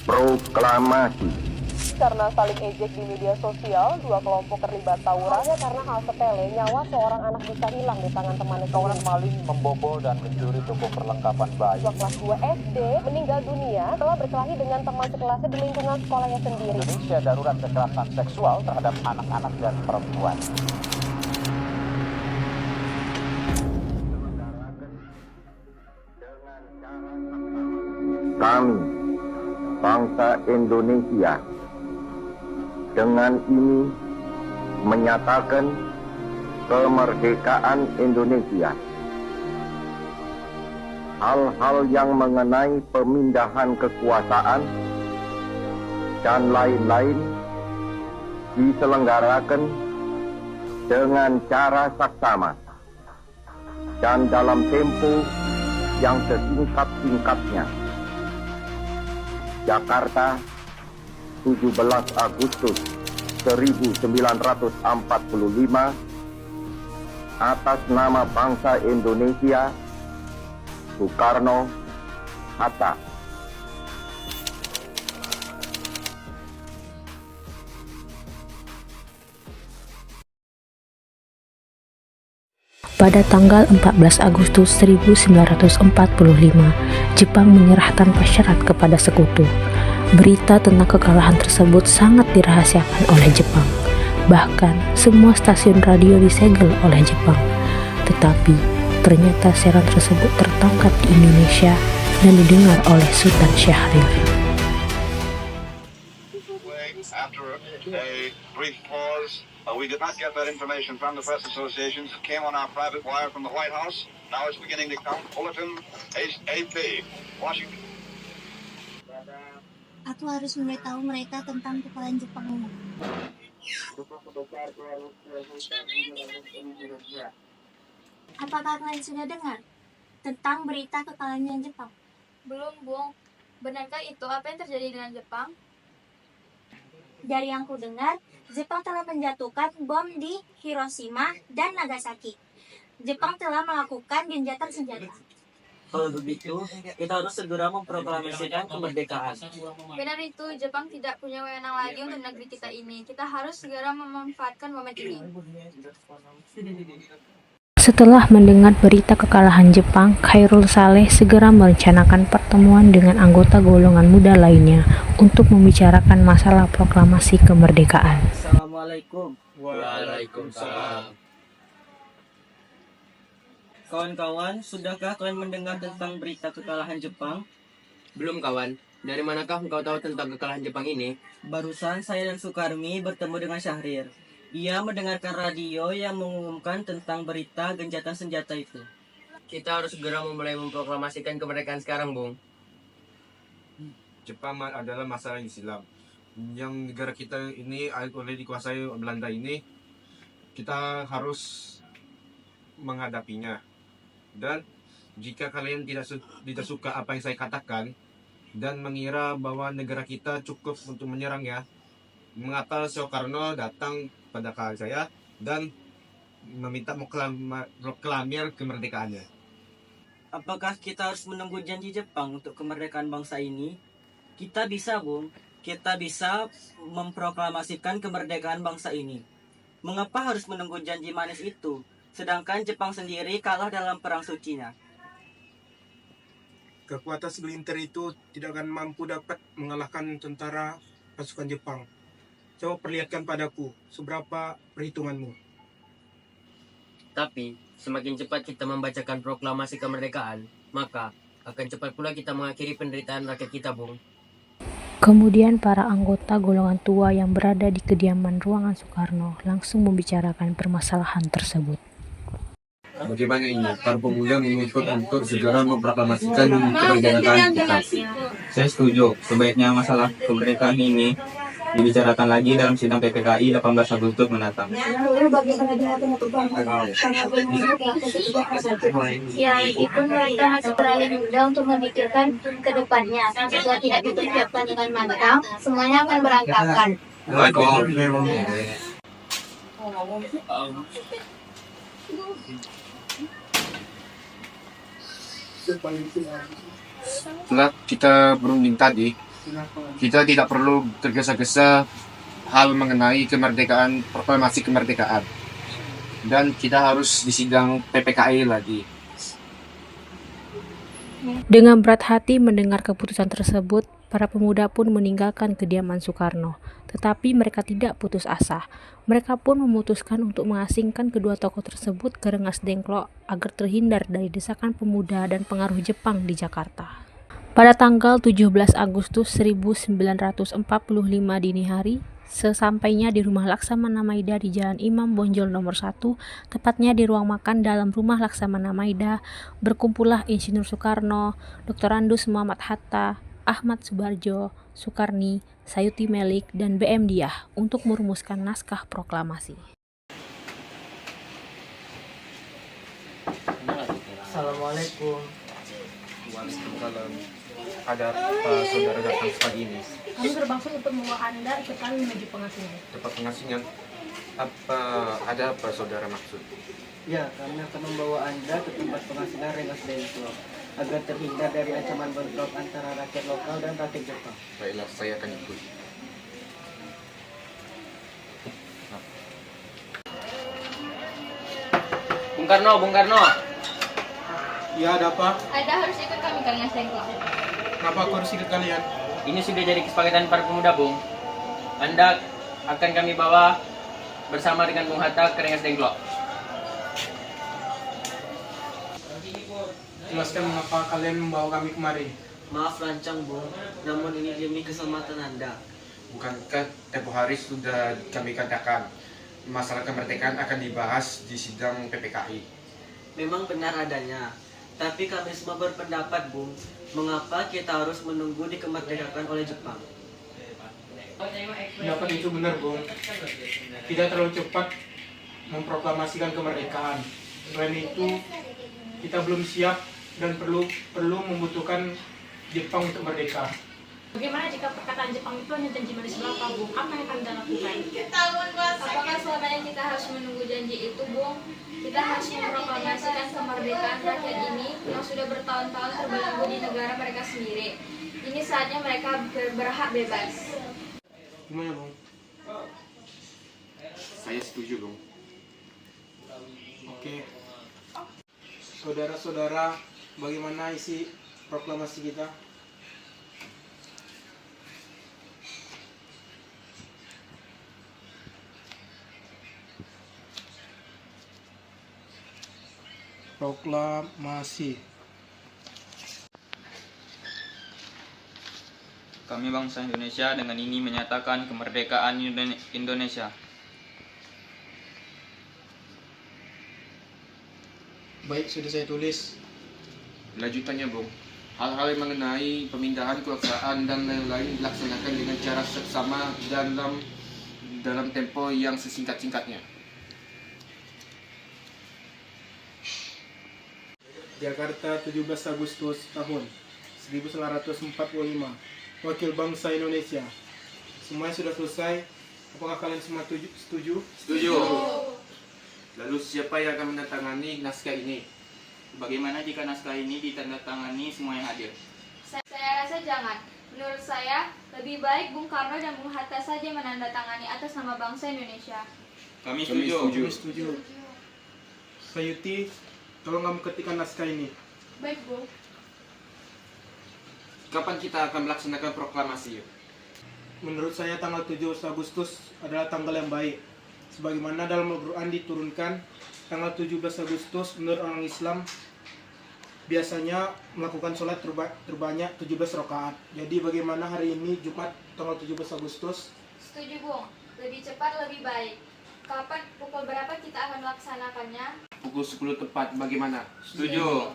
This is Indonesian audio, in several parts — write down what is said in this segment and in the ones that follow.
Proklamasi. Karena saling ejek di media sosial, dua kelompok terlibat tawuran karena hal sepele nyawa seorang anak bisa hilang di tangan temannya. Seorang maling membobol dan mencuri toko perlengkapan bayi. Siswa kelas 2 SD meninggal dunia setelah berkelahi dengan teman sekelasnya di lingkungan sekolahnya sendiri. Indonesia darurat kekerasan seksual terhadap anak-anak dan perempuan. Kami, bangsa Indonesia, dengan ini menyatakan kemerdekaan Indonesia. Hal-hal yang mengenai pemindahan kekuasaan dan lain-lain diselenggarakan dengan cara saksama dan dalam tempo yang sesingkat-singkatnya. Jakarta, 17 Agustus 1945, atas nama bangsa Indonesia, Soekarno, Hatta. Pada tanggal 14 Agustus 1945, Jepang menyerah tanpa syarat kepada sekutu. Berita tentang kekalahan tersebut sangat dirahasiakan oleh Jepang. Bahkan, semua stasiun radio disegel oleh Jepang. Tetapi, ternyata siaran tersebut tertangkap di Indonesia dan didengar oleh Sultan Syahrir. We did not get that information from the press associations. It came on our private wire from the White House. Now it's beginning to count. Bulletin AP, Washington. Aku harus memberitahu mereka tentang kekalahan Jepang ini. Apakah kalian sudah dengar tentang berita kekalahan Jepang? Belum, Bung. Benarkah itu apa yang terjadi dengan Jepang? Dari yang ku dengar, Jepang telah menjatuhkan bom di Hiroshima dan Nagasaki. Jepang telah melakukan gencatan senjata. Kalau begitu, kita harus segera memproklamasikan kemerdekaan. Benar itu, Jepang tidak punya wewenang lagi untuk negeri kita ini. Kita harus segera memanfaatkan momen ini. Setelah mendengar berita kekalahan Jepang, Khairul Saleh segera merencanakan pertemuan dengan anggota golongan muda lainnya untuk membicarakan masalah proklamasi kemerdekaan. Assalamualaikum. Waalaikumsalam. Kawan-kawan, sudahkah kalian mendengar tentang berita kekalahan Jepang? Belum, kawan. Dari manakah engkau tahu tentang kekalahan Jepang ini? Barusan saya dan Sukarmi bertemu dengan Syahrir. Ia mendengarkan radio yang mengumumkan tentang berita gencatan senjata itu. Kita harus segera memulai memproklamasikan kemerdekaan sekarang, Bung. Jepang adalah masalah Islam. Yang negara kita ini oleh dikuasai Belanda ini, kita harus menghadapinya. Dan jika kalian tidak suka apa yang saya katakan dan mengira bahwa negara kita cukup untuk menyerangnya, mengapa Soekarno datang pada saya dan meminta proklamir kemerdekaannya? Apakah kita harus menunggu janji Jepang untuk kemerdekaan bangsa ini? Kita bisa, Bung. Kita bisa memproklamasikan kemerdekaan bangsa ini. Mengapa harus menunggu janji manis itu? Sedangkan Jepang sendiri kalah dalam perang sucinya. Kekuatan segelintir itu tidak akan mampu dapat mengalahkan tentara pasukan Jepang. Coba perlihatkan padaku seberapa perhitunganmu. Tapi, semakin cepat kita membacakan proklamasi kemerdekaan, maka akan cepat pula kita mengakhiri penderitaan rakyat kita, Bung. Kemudian para anggota golongan tua yang berada di kediaman ruangan Soekarno langsung membicarakan permasalahan tersebut. Bagaimana ini? Para pemuda menuntut untuk segera memproklamasikan kemerdekaan kita. Saya setuju. Sebaiknya masalah kemerdekaan ini dibicarakan lagi dalam sidang PPKI 18 Agustus mendatang. Ya, itu mereka masih terlalu muda untuk memikirkan ke depannya. Jika tidak dipersiapkan dengan matang, semuanya akan berantakan. Setelah kita berunding tadi, Kita tidak perlu tergesa-gesa hal mengenai kemerdekaan, proklamasi kemerdekaan. Dan kita harus disidang PPKI lagi. Dengan berat hati mendengar keputusan tersebut, para pemuda pun meninggalkan kediaman Soekarno. Tetapi mereka tidak putus asa. Mereka pun memutuskan untuk mengasingkan kedua tokoh tersebut ke Rengas Dengklok agar terhindar dari desakan pemuda dan pengaruh Jepang di Jakarta. Pada tanggal 17 Agustus 1945 dini hari, sesampainya di rumah Laksamana Maida di Jalan Imam Bonjol nomor 1, tepatnya di ruang makan dalam rumah Laksamana Maida, berkumpullah Insinyur Soekarno, Dr. Andus Muhammad Hatta, Ahmad Subarjo, Soekarni, Sayuti Melik, dan BM Diah untuk merumuskan naskah proklamasi. Assalamualaikum. Waalaikumsalam. Ada apa saudara datang pagi ini? Kami bermaksud untuk membawa Anda ikut kami menuju pengasingan. Tempat pengasingan? Ada apa saudara maksud? Ya, kami akan membawa Anda ke tempat pengasingan Rengas Dengklok agar terhindar dari ancaman bentrok antara rakyat lokal dan rakyat Jepang. Baiklah, saya akan ikut. Bung Karno. Ya, ada apa? Anda harus ikut kami ke Rengas Dengklok. Kenapa aku harus ikut kalian? Ini sudah jadi kesepakatan para pemuda, Bung. Anda akan kami bawa bersama dengan Bung Hatta ke Rengas Dengklok. Jelaskan mengapa kalian membawa kami kemari. Maaf lancang, Bung, namun ini demi keselamatan Anda. Bukankah tempo hari sudah kami katakan masalah kemerdekaan akan dibahas di sidang PPKI? Memang benar adanya, tapi kami semua berpendapat, Bung, mengapa kita harus menunggu dikemerdekakan oleh Jepang? Pendapat itu benar, Bung. Tidak terlalu cepat memproklamasikan kemerdekaan. Selain itu, kita belum siap dan perlu membutuhkan Jepang untuk merdeka. Bagaimana jika perkataan Jepang itu hanya janji manis belaka, Bung? Apa yang akan Anda lakukan? Apakah selamanya kita harus menunggu janji itu, Bung? Kita harus memproklamasikan kemerdekaan rakyat ini yang sudah bertahun-tahun terbelenggu di negara mereka sendiri. Ini saatnya mereka berhak bebas. Gimana, Bung? Saya setuju, Bung. Oke. Saudara-saudara, bagaimana isi proklamasi kita? Proklamasi. Kami bangsa Indonesia dengan ini menyatakan kemerdekaan Indonesia. Baik, sudah saya tulis. Lanjutannya, Bung. Hal-hal yang mengenai pemindahan kekuasaan dan lain-lain dilaksanakan dengan cara seksama dalam tempo yang sesingkat-singkatnya. Jakarta, 17 Agustus tahun 1945. Wakil bangsa Indonesia. Semuanya sudah selesai. Apakah kalian semua setuju? Setuju. Lalu siapa yang akan menandatangani naskah ini? Bagaimana jika naskah ini ditandatangani semua yang hadir? Saya rasa jangan. Menurut saya, lebih baik Bung Karno dan Bung Hatta saja menandatangani atas nama bangsa Indonesia. Kami setuju. Kami setuju. Sayuti, tolong kamu ketikkan naskah ini. Baik, Bung. Kapan kita akan melaksanakan proklamasi? Menurut saya tanggal 7 Agustus adalah tanggal yang baik. Sebagaimana dalam Al-Quran diturunkan, tanggal 17 Agustus menurut orang Islam biasanya melakukan sholat terbanyak 17 rakaat. Jadi bagaimana hari ini Jumat tanggal 17 Agustus? Setuju, Bung. Lebih cepat, lebih baik. Kapan, pukul berapa kita akan melaksanakannya? Pukul 10 tepat, bagaimana? Setuju.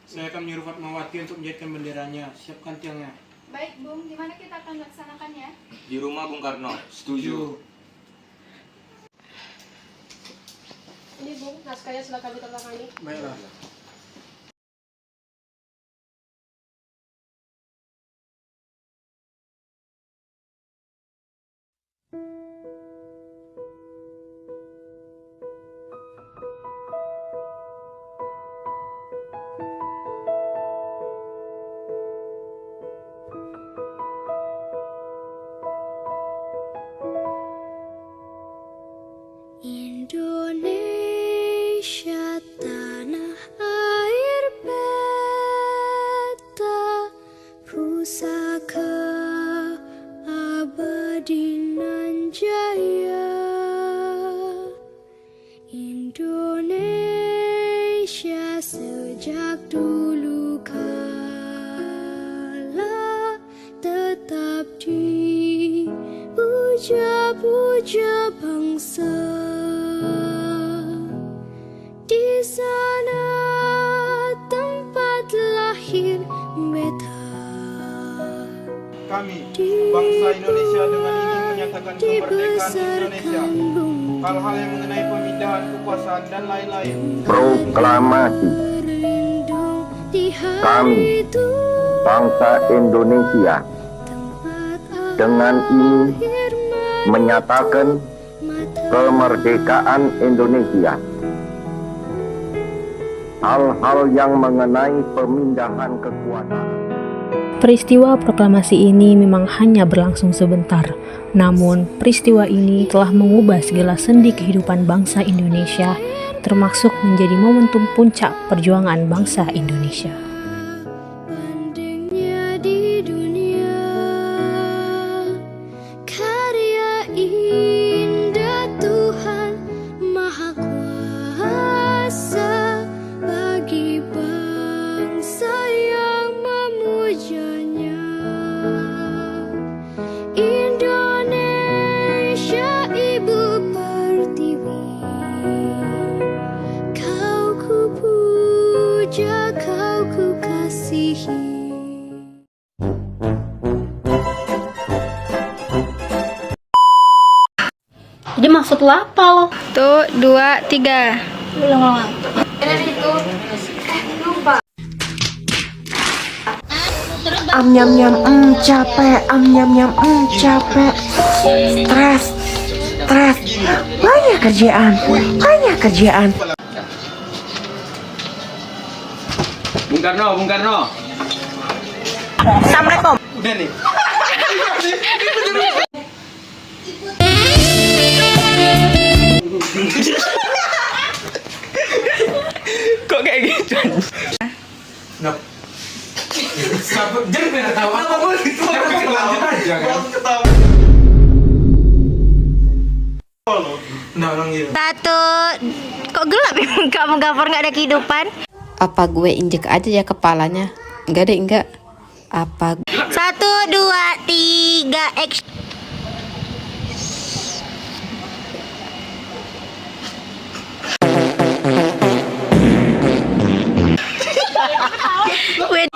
Saya akan menyuruh Fatmawati untuk menjadikan benderanya. Siapkan tiangnya. Baik, Bung. Di mana kita akan melaksanakannya? Di rumah Bung Karno. Setuju. Ini, Bung, naskahnya silakan ditandatangani. Baiklah. puja bangsa. Di sana tempat lahir beta. Kami, bangsa Indonesia, dengan ini menyatakan kemerdekaan Indonesia. Hal-hal yang mengenai pemindahan kekuasaan dan lain-lain. Proklamasi. Kami, bangsa Indonesia, dengan ini menyatakan kemerdekaan Indonesia. Hal-hal yang mengenai pemindahan kekuasaan. Peristiwa proklamasi ini memang hanya berlangsung sebentar, namun peristiwa ini telah mengubah segala sendi kehidupan bangsa Indonesia, termasuk menjadi momentum puncak perjuangan bangsa Indonesia. Bandingnya di dunia, karya indah Tuhan Maha Kuasa bagi bangsa yang memujanya. Indonesia Ibu Pertiwi, kau ku puja, kau ku kasihi. Jadi maksud lo apa lo? Tuh, 2, 3. Ulang-ulang. Lupa. Am nyam nyam capek, am nyam nyam capek. Stres. Banyak kerjaan. Bung Karno. Assalamualaikum. Udah nih. Kok kayak gitu? Nah. Jangan pernah tahu apa boleh lanjut aja kan. Nah, orang gitu. 1. Kok gelap ya muka Gafur, nggak ada kehidupan? Apa gue injek aja ya kepalanya? Enggak deh, enggak. Apa? 1, 2, 3, action. Wait.